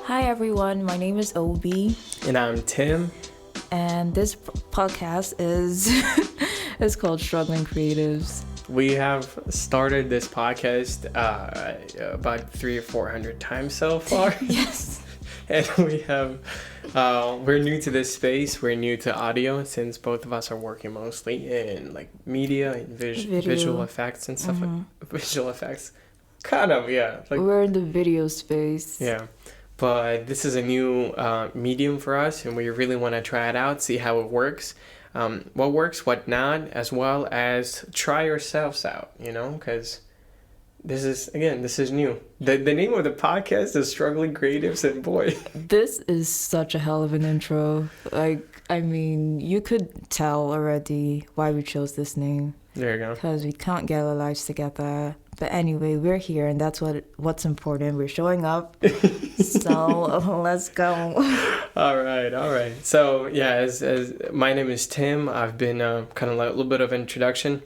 Hi everyone, my name is Obi, And I'm Tim. and this podcast is is called Struggling Creatives. We have started this podcast about 300 or 400 times so far. Yes. And we're new to this space. We're new to audio since both of us are working mostly in like media and visual effects and stuff. Visual effects. Kind of, yeah. Like, We're in the video space. yeah. But this is a new medium for us, and we really want to try it out, see how it works, what works, what not, as well as try ourselves out, because this is new. The name of the podcast is Struggling Creatives, and boy. This is such a hell of an intro. You could tell already why we chose this name. There you go. Because we can't get our lives together. But anyway, we're here, and that's what's important. We're showing up. So let's go. All right. So yeah, as my name is Tim. I've been kind of like a little bit of introduction.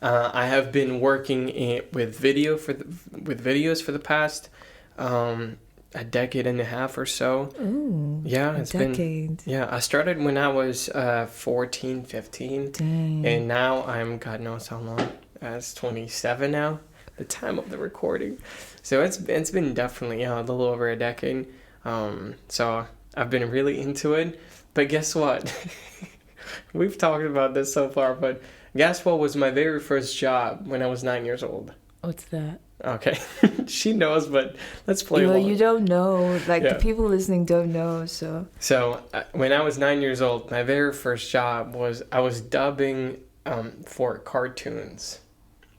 I have been working with videos for the past a decade and a half or so. Ooh, yeah, it's been. Yeah, I started when I was 14, 15. Dang. And now I'm God knows how long. It's 27 now, the time of the recording. So it's been definitely a little over a decade. So I've been really into it. But guess what? We've talked about this so far, but guess what was my very first job when I was 9 years old? What's that? Okay. She knows, but let's play along. You don't know. The people listening don't know, so. So when I was 9 years old, my very first job was I was dubbing for cartoons.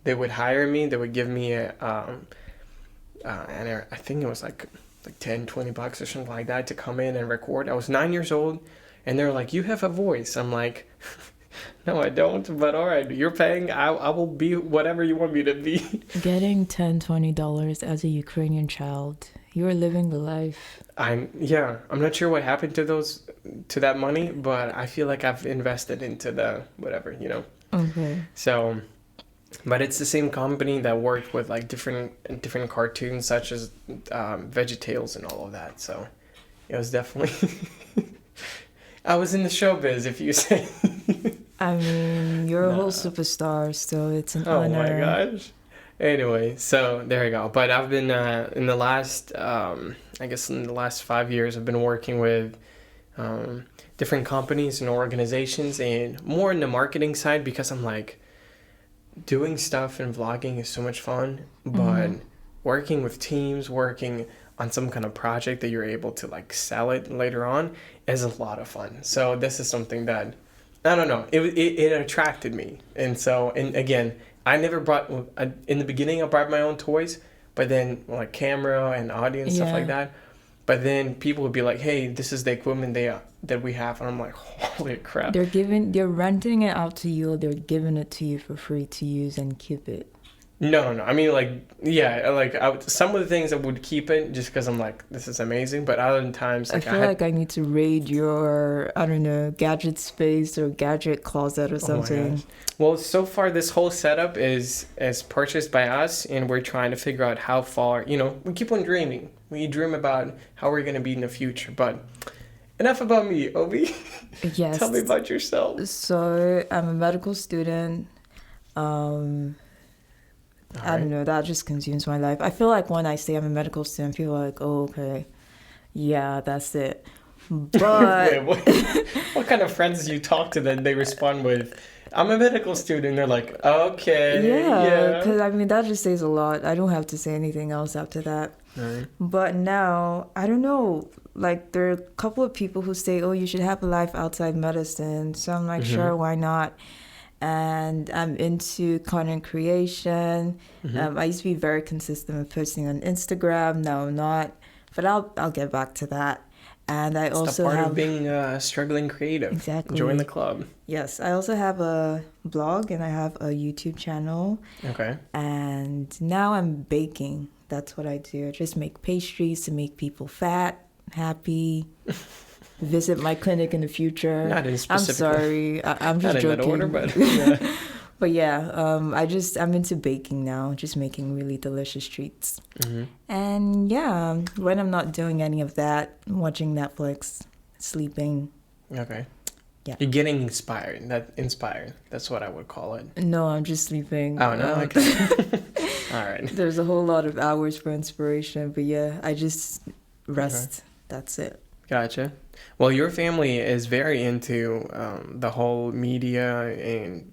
They would hire me. They would give me and I think it was like 10, $20 or something like that to come in and record. I was 9 years old, and they're like, "You have a voice." I'm like, "No, I don't. But all right, you're paying. I will be whatever you want me to be." Getting $10-$20 as a Ukrainian child, you're living the life. I'm not sure what happened to that money, but I feel like I've invested into the whatever, Okay. So, but it's the same company that worked with like different cartoons such as VeggieTales and all of that. So it was definitely I was in the showbiz, if you say. I mean, you're a whole superstar, so it's an honor. Oh my gosh. Anyway, so there you go. But I've been in the last 5 years, I've been working with different companies and organizations, and more in the marketing side, because I'm like, doing stuff and vlogging is so much fun, but working with teams, working on some kind of project that you're able to like sell it later on is a lot of fun. So this is something that, I don't know, it attracted me. And again, I never in the beginning I brought my own toys, but then like camera and audio and stuff like that. But then people would be like, "Hey, this is the equipment that we have," and I'm like, "Holy crap!" They're renting it out to you, or they're giving it to you for free to use and keep it. No. I mean, some of the things I would keep it just because I'm like, this is amazing. But other times, I feel like I need to raid your, I don't know, gadget space or gadget closet or something. Oh my gosh. Well, so far this whole setup is purchased by us, and we're trying to figure out how far. We keep on dreaming. We dream about how we're gonna be in the future. But enough about me, Obi. Yes. Tell me about yourself. So I'm a medical student. I don't know, that just consumes my life. I feel like when I say I'm a medical student, people are like, "Oh, okay, yeah, that's it." But Wait, what kind of friends do you talk to that they respond with, "I'm a medical student"? They're like, "Okay, yeah," because that just says a lot. I don't have to say anything else after that. Right. But now, I don't know, there are a couple of people who say, "Oh, you should have a life outside medicine." So I'm like, sure, why not? And I'm into content creation. I used to be very consistent with posting on Instagram. Now I'm not, but I'll get back to that. And I also the part have of being struggling creative. Exactly. Join the club. Yes, I also have a blog and I have a YouTube channel. Okay. And now I'm baking. That's what I do. I just make pastries to make people fat, happy. Visit my clinic in the future. Not in specific. I'm sorry. I'm just not joking. in that order, but yeah. But yeah, I'm into baking now, just making really delicious treats. Mm-hmm. And yeah, when I'm not doing any of that, watching Netflix, sleeping. Okay. Yeah. You're getting inspired. That's what I would call it. No, I'm just sleeping. Oh no. Okay. All right. There's a whole lot of hours for inspiration, but yeah, I just rest. Okay. That's it. Gotcha. Well, your family is very into the whole media and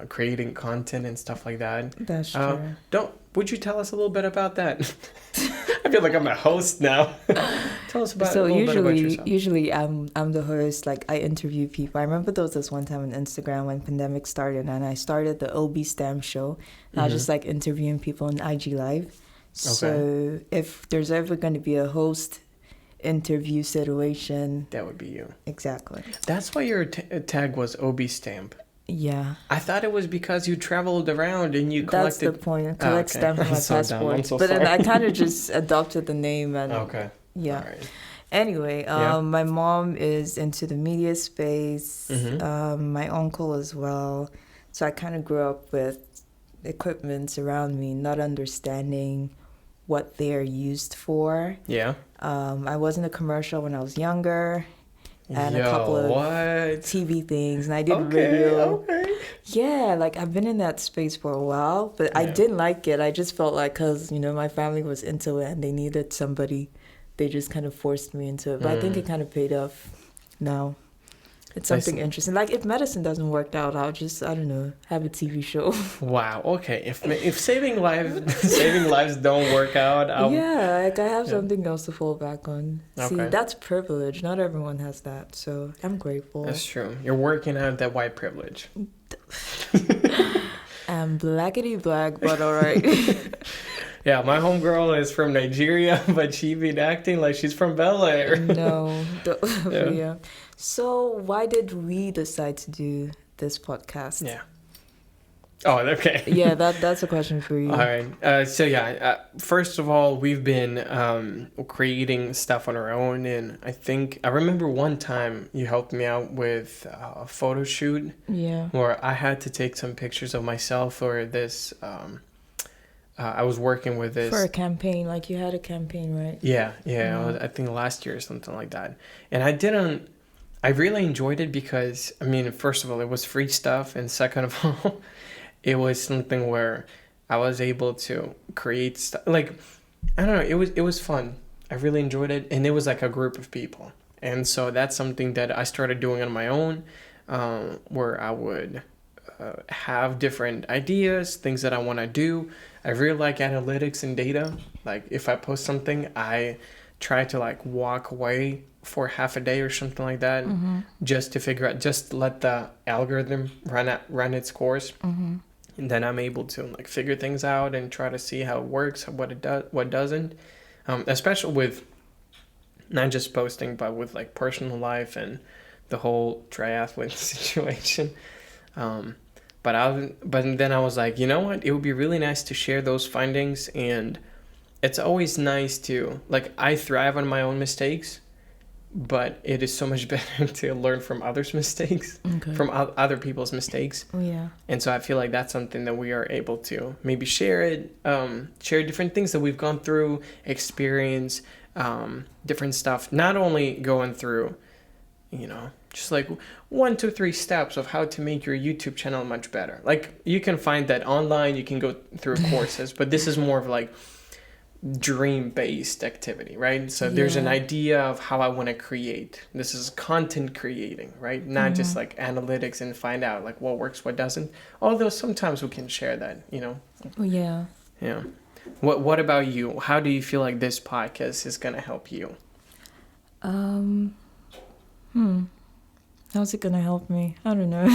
creating content and stuff like that. That's true. Would you tell us a little bit about that? I feel like I'm a host now. Tell us about a little bit about yourself. Usually I'm the host. Like, I interview people. I remember there was this one time on Instagram when pandemic started, and I started the Obi Stam show. And I was just like interviewing people on IG Live. Okay. So if there's ever going to be a host interview situation, that would be you. Exactly. That's why your tag was Obi Stamp. Yeah. I thought it was because you traveled around and you collected... That's the point. Collect stamps on my passport. But then I kind of just adopted the name and... Okay. Yeah. Right. Anyway, my mom is into the media space. Mm-hmm. My uncle as well. So I kind of grew up with equipment around me, not understanding what they're used for. Yeah. I was in a commercial when I was younger. And a couple of TV things, and I did radio. Okay. Yeah, like I've been in that space for a while, but I didn't like it. I just felt like, because my family was into it and they needed somebody, they just kind of forced me into it. But I think it kind of paid off now. It's something interesting. Like, if medicine doesn't work out, I'll just, I don't know, have a TV show. Wow. Okay. If saving lives don't work out, I have something else to fall back on. Okay. See, that's privilege. Not everyone has that, so I'm grateful. That's true. You're working out that white privilege. I'm blackety black, but all right. Yeah, my homegirl is from Nigeria, but she been acting like she's from Bel Air. No. Yeah. So why did we decide to do this podcast? Yeah. Oh, okay. Yeah, that's a question for you. All right. First of all, we've been creating stuff on our own, and I remember one time you helped me out with a photo shoot. Yeah. Where I had to take some pictures of myself for this. I was working with this for a campaign. Like, you had a campaign, right? Yeah. I think last year or something like that, and I really enjoyed it because, first of all, it was free stuff, and second of all, it was something where I was able to create stuff. Like, I don't know, it was fun. I really enjoyed it, and it was like a group of people. And so that's something that I started doing on my own, where I would have different ideas, things that I want to do. I really like analytics and data. Like, if I post something, I try to like walk away for half a day or something like that, just to figure out, just let the algorithm run its course. Mm-hmm. And then I'm able to like figure things out and try to see how it works, what it does, what doesn't, especially with not just posting, but with like personal life and the whole triathlon situation. But then I was like, you know what? It would be really nice to share those findings, and it's always nice to, like, I thrive on my own mistakes, but it is so much better to learn from others' mistakes, from other people's mistakes. Oh, yeah. And so I feel like that's something that we are able to maybe share different things that we've gone through, experience, different stuff, not only going through, just like 1, 2, 3 steps of how to make your YouTube channel much better. Like, you can find that online, you can go through courses, but this is more of like dream-based activity, right? So there's an idea of how I want to create. This is content creating, right? Not just like analytics and find out like what works, what doesn't. Although sometimes we can share that, Yeah. Yeah. What about you? How do you feel like this podcast is going to help you? How's it gonna help me? I don't know.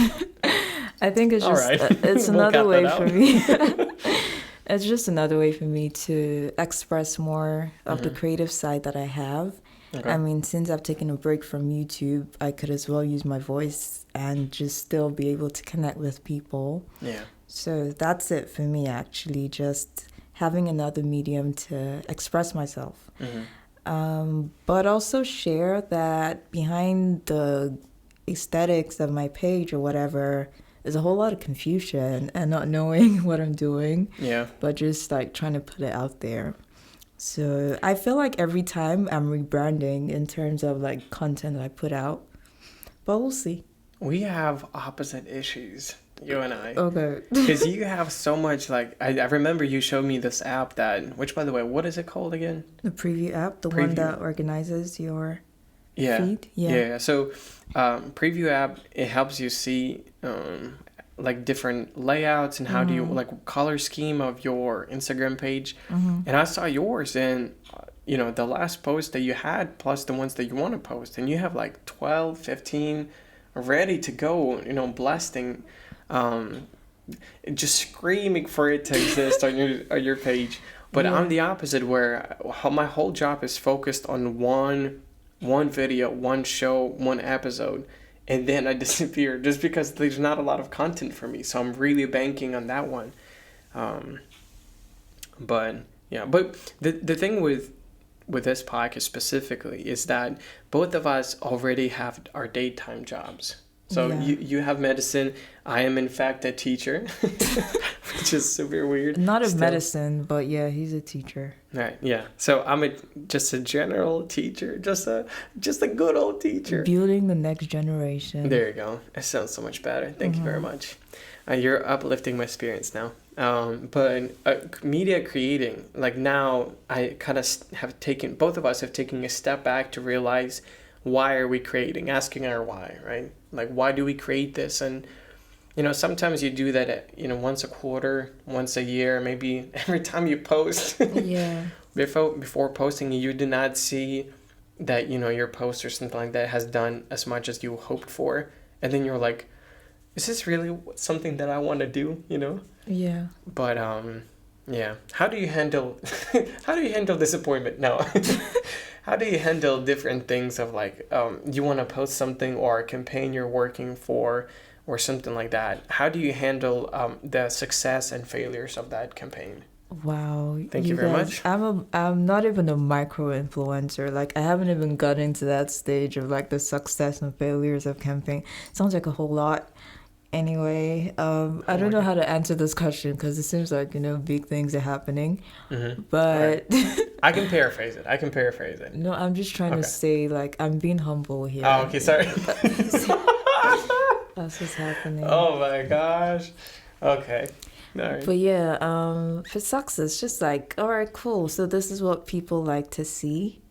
I think it's just it's We'll another way cut that for me. It's just another way for me to express more of the creative side that I have. Okay. Since I've taken a break from YouTube, I could as well use my voice and just still be able to connect with people. Yeah. So that's it for me, actually, just having another medium to express myself. But also share that behind the aesthetics of my page or whatever, there's a whole lot of confusion and not knowing what I'm doing. Yeah. But just like trying to put it out there. So I feel like every time I'm rebranding in terms of like content that I put out, but we'll see. We have opposite issues, you and I. Okay. Because you have so much, like, I remember you showed me this app that, which, by the way, what is it called again? The preview app, the one that organizes your feed. Yeah. So, preview app, it helps you see, like, different layouts and how do you, like, color scheme of your Instagram page. And I saw yours, and, you know, the last post that you had, plus the ones that you want to post, and you have, like, 12, 15 ready to go, you know, blasting, just screaming for it to exist on your page. But I'm the opposite, where my whole job is focused on one video, one show, one episode, and then I disappear just because there's not a lot of content for me. So I'm really banking on that one. But the thing with this podcast specifically is that both of us already have our daytime jobs. So you have medicine. I am in fact a teacher, which is super weird. Not of medicine, but yeah, he's a teacher. Right. Yeah. So I'm just a general teacher, just a good old teacher. Building the next generation. There you go. It sounds so much better. Thank you very much. You're uplifting my spirits now. But media creating, like now, I kind of have taken, both of us have taken a step back to realize, why are we creating? Asking our why, right? Like, why do we create this? And, you know, sometimes you do that, you know, once a quarter, once a year, maybe every time you post. Yeah. Before posting, you do not see that, you know, your post or something like that has done as much as you hoped for. And then you're like, is this really something that I want to do, you know? Yeah. But, yeah. How do you handle disappointment? No. How do you handle different things of like, you want to post something or a campaign you're working for or something like that? How do you handle the success and failures of that campaign? Wow. Thank you very much. I'm not even a micro influencer. Like, I haven't even gotten to that stage of like the success and failures of campaign. Sounds like a whole lot. Anyway, I don't know how to answer this question because it seems like, you know, big things are happening. But right. I can paraphrase it. No, I'm just trying to say, like, I'm being humble here. Oh, okay, sorry. That's what's happening. Oh my gosh. Okay. All right. But yeah, for success, just like, all right, cool. So this is what people like to see.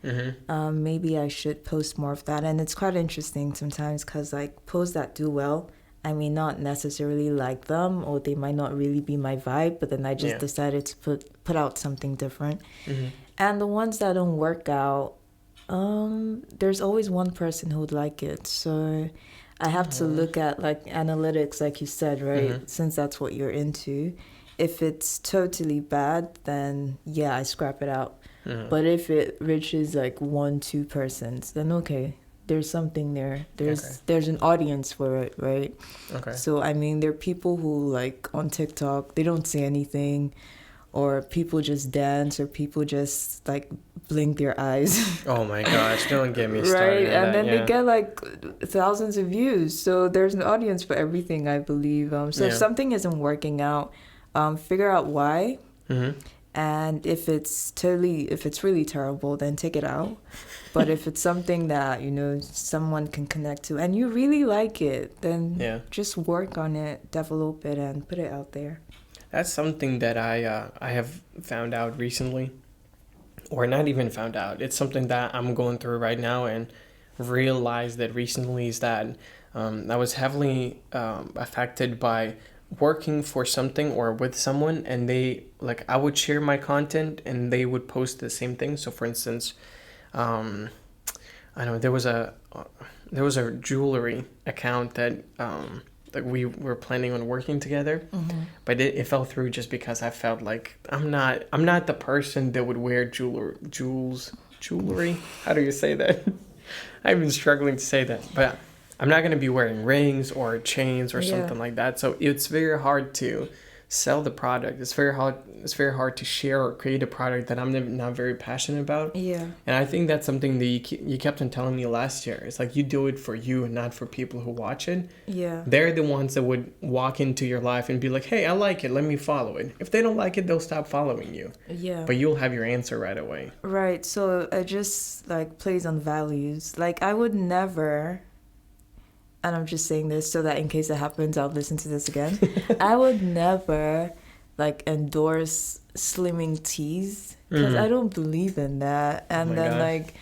Maybe I should post more of that. And it's quite interesting sometimes because, like, posts that do well, I may not necessarily like them, or they might not really be my vibe, but then I just decided to put out something different. And the ones that don't work out, there's always one person who would like it. So I have to look at like analytics, like you said, right? Since that's what you're into. If it's totally bad, then yeah, I scrap it out. But if it reaches like 1-2 persons, then okay. There's something there. There's an audience for it, right? Okay. So, I mean, there are people who, like, on TikTok, they don't say anything, or people just dance, or people just, like, blink their eyes. Oh, my gosh. Don't get me started. Right? And then they get, like, thousands of views. So, there's an audience for everything, I believe. So, if something isn't working out, figure out why. And if it's really terrible, then take it out. But if it's something that, you know, someone can connect to and you really like it, then just work on it, develop it, and put it out there. That's something that I have found out recently, or not even found out. It's something that I'm going through right now and realized that recently is that I was heavily affected by working for something or with someone, and they, like, I would share my content and they would post the same thing. So for instance, I know there was a jewelry account that like we were planning on working together, but it fell through just because I felt like I'm not the person that would wear jewelry. How do you say that? I've been struggling to say that, but I'm not going to be wearing rings or chains or something like that. So it's very hard to sell the product. It's very hard to share or create a product that I'm not very passionate about. Yeah. And I think that's something that you kept on telling me last year. It's like you do it for you and not for people who watch it. Yeah. They're the ones that would walk into your life and be like, hey, I like it, let me follow it. If they don't like it, they'll stop following you. Yeah. But you'll have your answer right away. Right. So it just like plays on values. Like I would never, and I'm just saying this so that in case it happens, I'll listen to this again. I would never like endorse slimming teas because I don't believe in that. And then like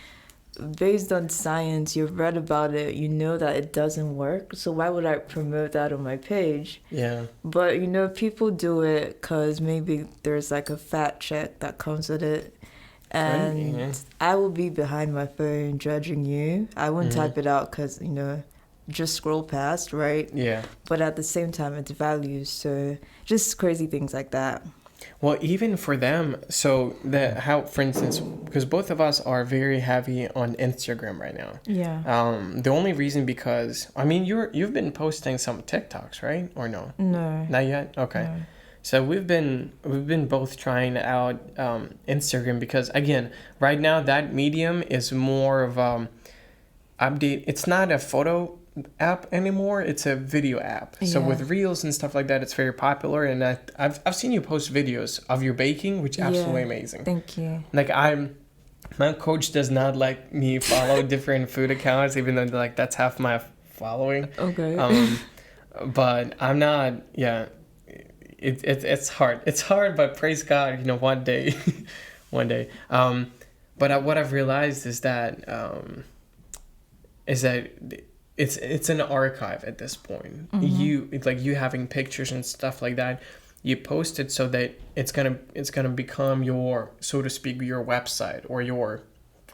based on science, you've read about it, you know that it doesn't work. So why would I promote that on my page? Yeah. But you know, people do it because maybe there's like a fat check that comes with it. And I will be behind my phone judging you. I wouldn't type it out because, you know, just scroll past, right? Yeah. But at the same time, it's values. So just crazy things like that. Well, even for them, so for instance, because both of us are very heavy on Instagram right now. Yeah. The only reason because, I mean, you've been posting some TikToks, right? Or no? No. Not yet? Okay. No. So we've been both trying out Instagram because, again, right now that medium is more of update. It's not a photo app anymore, it's a video app. So with reels and stuff like that, it's very popular, and I've seen you post videos of your baking, which is absolutely amazing. Thank you. Like my coach does not let me follow different food accounts, even though like that's half my following. Okay. But I'm not. Yeah, it's hard. It's hard, but praise God, you know, one day. But what I've realized is that it's an archive at this point. You having pictures and stuff like that, you post it so that it's gonna become your, so to speak, your website or your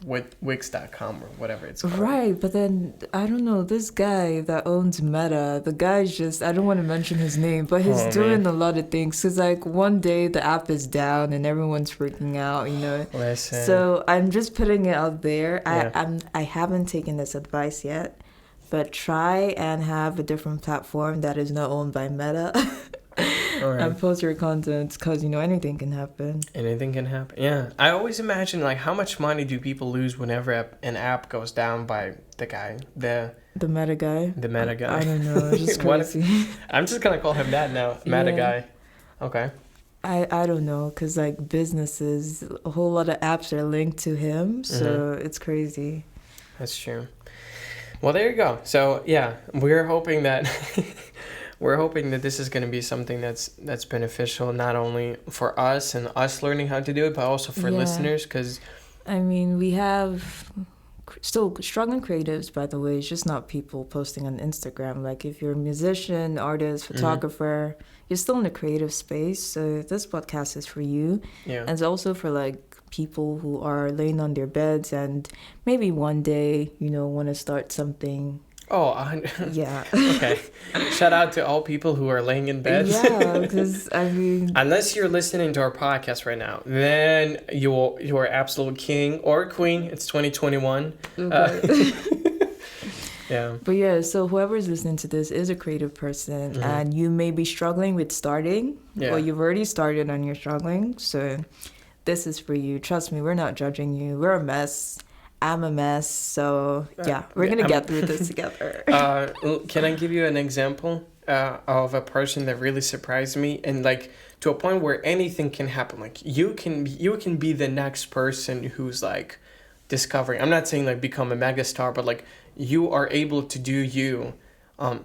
Wix.com or whatever it's called. Right, but then I don't know, this guy that owns Meta, the guy's just, I don't want to mention his name, but he's doing a lot of things. Cause like one day the app is down and everyone's freaking out, you know. Listen. So I'm just putting it out there. I haven't taken this advice yet. But try and have a different platform that is not owned by Meta and post your content because, you know, anything can happen. Anything can happen. Yeah. I always imagine, like, how much money do people lose whenever an app goes down by the guy? The Meta guy? The Meta guy. I don't know. It's just crazy. I'm just going to call him that now. Meta guy. Okay. I don't know because, like, businesses, a whole lot of apps are linked to him. So it's crazy. That's true. Well, there you go. So yeah, we're hoping that this is going to be something that's beneficial, not only for us and us learning how to do it, but also for listeners. Because I mean, we have still struggling creatives, by the way. It's just not people posting on Instagram. Like if you're a musician, artist, photographer, you're still in the creative space. So this podcast is for you. Yeah. And it's also for like people who are laying on their beds and maybe one day, you know, want to start something. Yeah. Okay. Shout out to all people who are laying in bed. Yeah, because I mean, unless you're listening to our podcast right now, then you're absolute king or queen. It's 2021. Yeah. But yeah, so whoever's listening to this is a creative person, and you may be struggling with starting, or you've already started and you're struggling. So this is for you. Trust me, we're not judging you. We're a mess. I'm a mess. So yeah, we're going to get through this together. Can I give you an example of a person that really surprised me? And like to a point where anything can happen. Like you can be the next person who's like discovering. I'm not saying like become a megastar, but like you are able to do you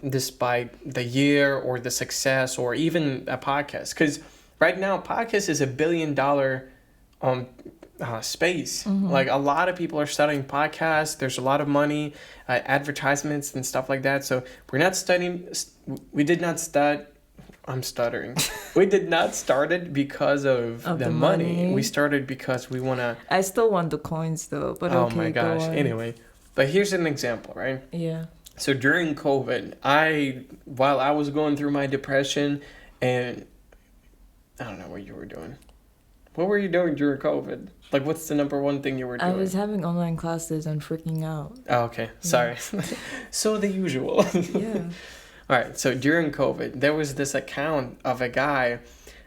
despite the year or the success or even a podcast. Because right now, podcast is $1 billion space. Like a lot of people are studying podcasts. There's a lot of money, advertisements and stuff like that. So we did not start it because of the money. We started because we want to. I still want the coins though, but oh my gosh. Anyway, but here's an example, right? Yeah. So during COVID, while I was going through my depression, and I don't know what you were doing. What were you doing during COVID? Like, what's the number one thing you were doing? I was having online classes and freaking out. Oh, okay. Sorry. So the usual. Yeah. All right. So during COVID, there was this account of a guy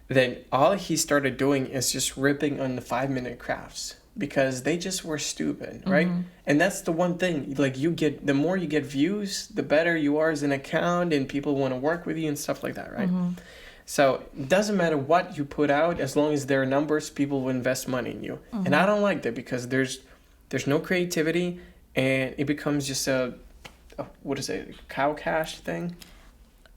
then all he started doing is just ripping on the 5-minute crafts because they just were stupid, right? And that's the one thing, like the more you get views, the better you are as an account and people want to work with you and stuff like that, right? So it doesn't matter what you put out, as long as there are numbers, people will invest money in you. And I don't like that because there's no creativity and it becomes just a what is it, cow cash thing?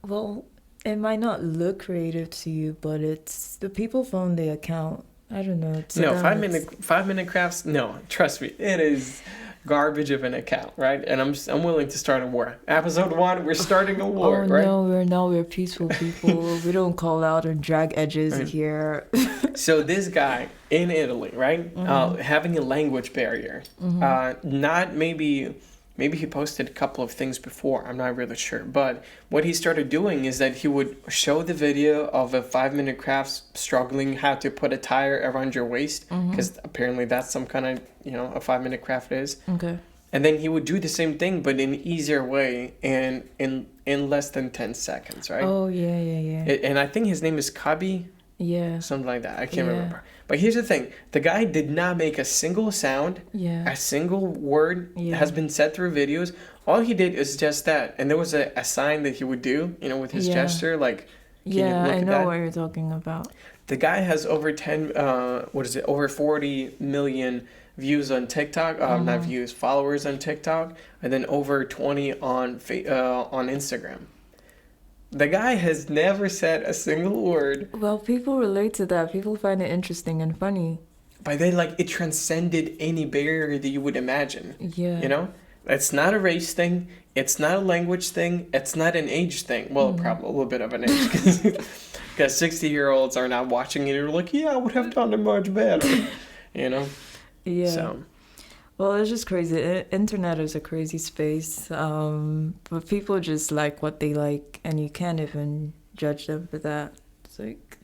Well, it might not look creative to you, but it's the people from the account. I don't know. No, 5-minute crafts. No, trust me, it is garbage of an account, right? And I'm willing to start a war. Episode 1, we're starting a war, right? No, we're peaceful people. We don't call out or drag edges here. So this guy in Italy, right, having a language barrier, not maybe he posted a couple of things before, I'm not really sure. But what he started doing is that he would show the video of a 5-minute craft struggling how to put a tire around your waist, because apparently that's some kind of, a 5-minute craft is. Okay. And then he would do the same thing, but in an easier way and in less than 10 seconds, right? Oh, yeah. And I think his name is Kabi. Yeah. Something like that. I can't remember. But here's the thing. The guy did not make a single sound. Yeah. A single word has been said through videos. All he did is just that. And there was a sign that he would do, with his gesture. Like, I know what you're talking about. The guy has over over 40 million views on TikTok. Not views, followers on TikTok. And then over 20 on Instagram. The guy has never said a single word. Well, people relate to that. People find it interesting and funny. But then, it transcended any barrier that you would imagine. Yeah. It's not a race thing. It's not a language thing. It's not an age thing. Well, probably a little bit of an age. Because 60-year-olds are not watching it and are like, yeah, I would have done it much better. Yeah. So. Well, it's just crazy. Internet is a crazy space. But people just like what they like, and you can't even judge them for that. It's like,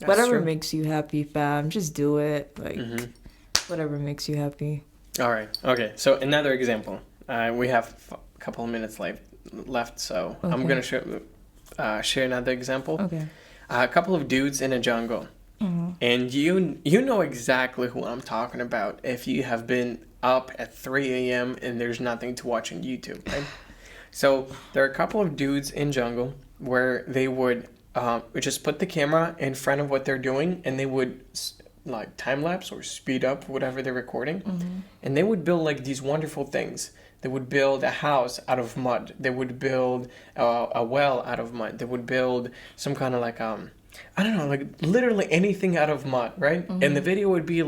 that's whatever true. Makes you happy, fam, just do it. Whatever makes you happy. All right. Okay. So another example. We have a couple of minutes left, so okay. I'm gonna share another example. Okay. A couple of dudes in a jungle, and you know exactly who I'm talking about if you have been up at 3 a.m. and there's nothing to watch on YouTube, right? So there are a couple of dudes in jungle where they would just put the camera in front of what they're doing, and they would time lapse or speed up whatever they're recording, and they would build these wonderful things. They would build a house out of mud. They would build a well out of mud. They would build some kind of I don't know, literally anything out of mud, right? And the video would be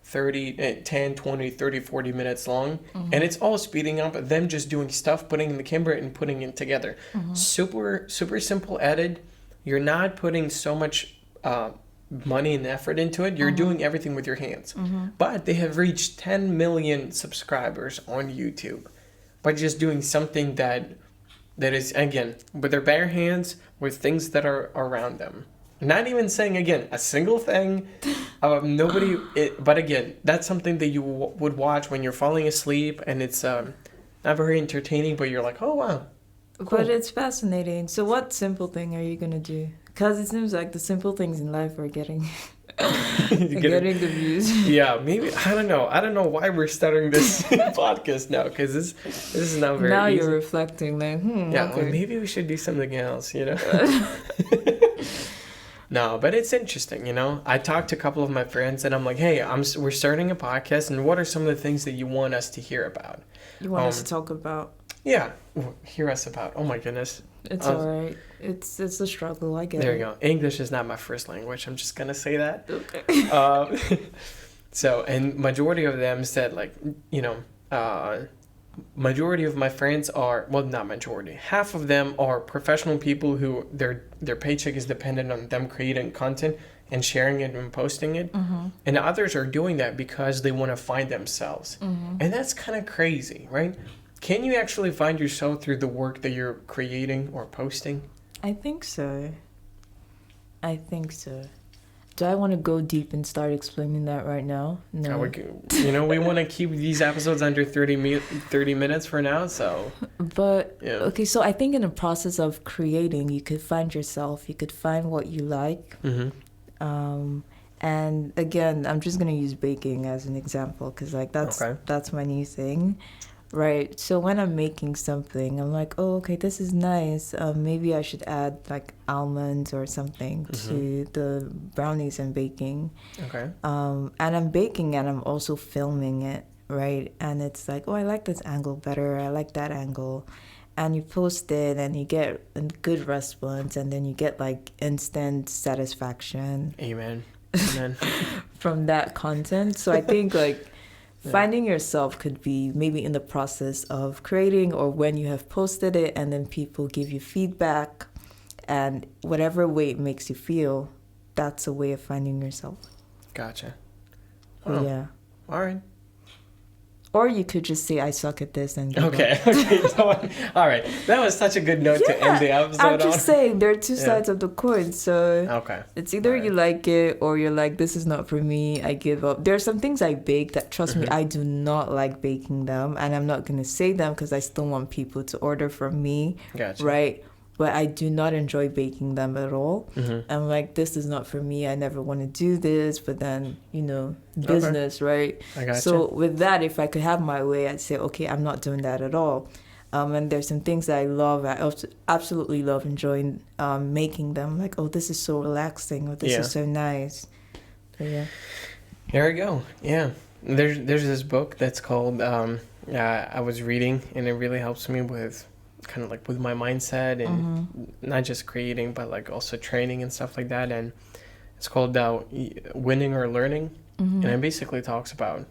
10, 20, 30, 40 minutes long. And it's all speeding up, them just doing stuff, putting in the camera and putting it together. Super, super simple edit. You're not putting so much money and effort into it. You're doing everything with your hands. But they have reached 10 million subscribers on YouTube by just doing something that is, again, with their bare hands, with things that are around them. Not even saying, again, a single thing. But again, that's something that you would watch when you're falling asleep, and it's not very entertaining, but you're like, oh, wow. Cool. But it's fascinating. So what simple thing are you going to do? Because it seems like the simple things in life are getting getting the views. Yeah, maybe. I don't know. I don't know why we're starting this podcast now, because this is not very now easy. You're reflecting yeah, okay. Well, maybe we should do something else, No, but it's interesting, I talked to a couple of my friends, and I'm like, hey, we're starting a podcast, and what are some of the things that you want us to hear about? You want us to talk about? Yeah, hear us about. Oh my goodness. It's all right. It's a struggle. I get it. There you go. English is not my first language. I'm just gonna say that. Okay. So, and majority of them said majority of my friends are, well, not majority, half of them are professional people who their paycheck is dependent on them creating content and sharing it and posting it. And others are doing that because they want to find themselves. And that's kind of crazy, right? Can you actually find yourself through the work that you're creating or posting? I think so. Do I want to go deep and start explaining that right now? No. We want to keep these episodes under 30 minutes for now, so. But, yeah. Okay, so I think in the process of creating, you could find yourself. You could find what you like. And again, I'm just gonna use baking as an example because like that's my new thing, right? So when I'm making something, I'm like, oh, okay, this is nice. Maybe I should add like almonds or something to the brownies I'm baking. Okay. And I'm baking and I'm also filming it, right? And it's like, oh, I like this angle better. I like that angle. And you post it and you get a good response and then you get like instant satisfaction. Amen. Amen. From that content. So I think like finding yourself could be maybe in the process of creating or when you have posted it and then people give you feedback and whatever way it makes you feel, that's a way of finding yourself. Gotcha. Oh. Yeah. All right. Or you could just say, I suck at this and give Okay. up. Okay. All right. That was such a good note to end the episode I'm just on. saying there are two sides of the coin. So Okay. it's either you like it or you're like, this is not for me. I give up. There are some things I bake that, trust me, I do not like baking them. And I'm not going to say them because I still want people to order from me. Gotcha. Right? But I do not enjoy baking them at all. I'm like, this is not for me. I never want to do this. But then, business, right? I gotcha. So with that, if I could have my way, I'd say, okay, I'm not doing that at all. And there's some things that I love. I absolutely love enjoying making them. Like, oh, this is so relaxing. Or this is so nice. But yeah. There we go. Yeah. There's this book that's called, I was reading, and it really helps me with kind of like with my mindset and not just creating, but like also training and stuff like that. And it's called Winning or Learning. And it basically talks about,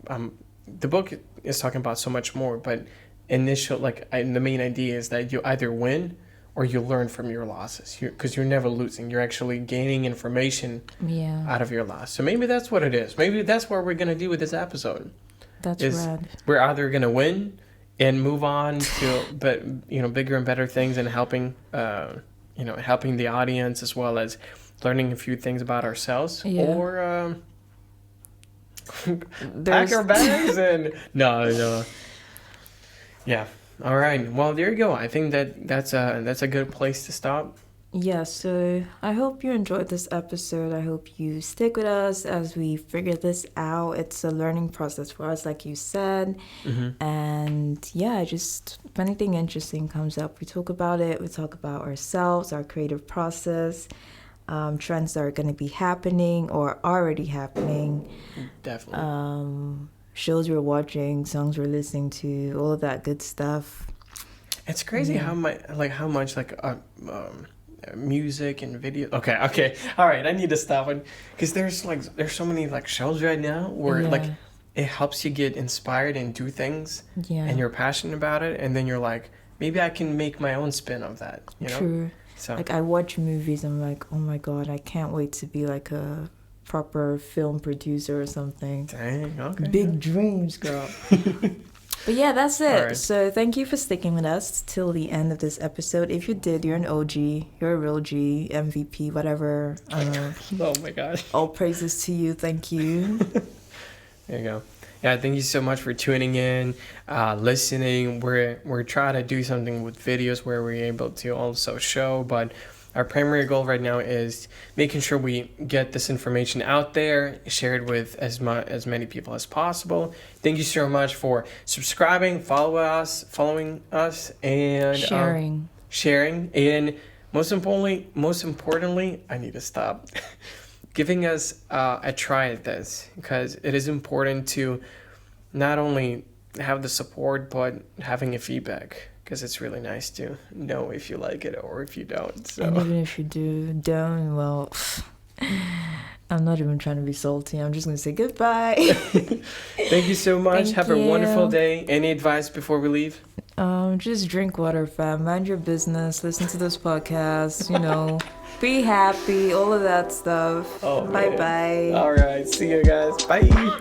the book is talking about so much more, but the main idea is that you either win or you learn from your losses, because you're never losing. You're actually gaining information out of your loss. So maybe that's what it is. Maybe that's what we're going to do with this episode. That's rad. We're either going to win and move on to bigger and better things and helping the audience as well as learning a few things about ourselves, or pack our bags and no. Yeah. All right. Well, there you go. I think that's a good place to stop. Yeah, so I hope you enjoyed this episode. I hope you stick with us as we figure this out. It's a learning process for us, like you said. And yeah, just if anything interesting comes up, we talk about it. We talk about ourselves, our creative process, trends that are going to be happening or already happening. Definitely. Shows we're watching, songs we're listening to, all of that good stuff. It's crazy how much music and video. Okay. All right, I need to stop it because there's so many like shows right now where like it helps you get inspired and do things, and you're passionate about it, and then you're like, maybe I can make my own spin of that. True. So like I watch movies, I'm like, oh my god, I can't wait to be like a proper film producer or something. Dang. Okay. Big dreams, girl. But yeah, that's it. Right. So thank you for sticking with us till the end of this episode. If you did, you're an OG. You're a real G, MVP, whatever. Oh my gosh. All praises to you. Thank you. There you go. Yeah, thank you so much for tuning in, listening. We're trying to do something with videos where we're able to also show, but our primary goal right now is making sure we get this information out there, shared with as many people as possible. Thank you so much for subscribing, following us, and sharing, and most importantly, I need to stop. Giving us a try at this, because it is important to not only have the support but having a feedback. Because it's really nice to know if you like it or if you don't. So. And even if you don't, well, I'm not even trying to be salty. I'm just going to say goodbye. Thank you so much. Have a wonderful day. Any advice before we leave? Just drink water, fam. Mind your business. Listen to this podcast. Be happy. All of that stuff. Oh, bye-bye. All right. See you guys. Bye.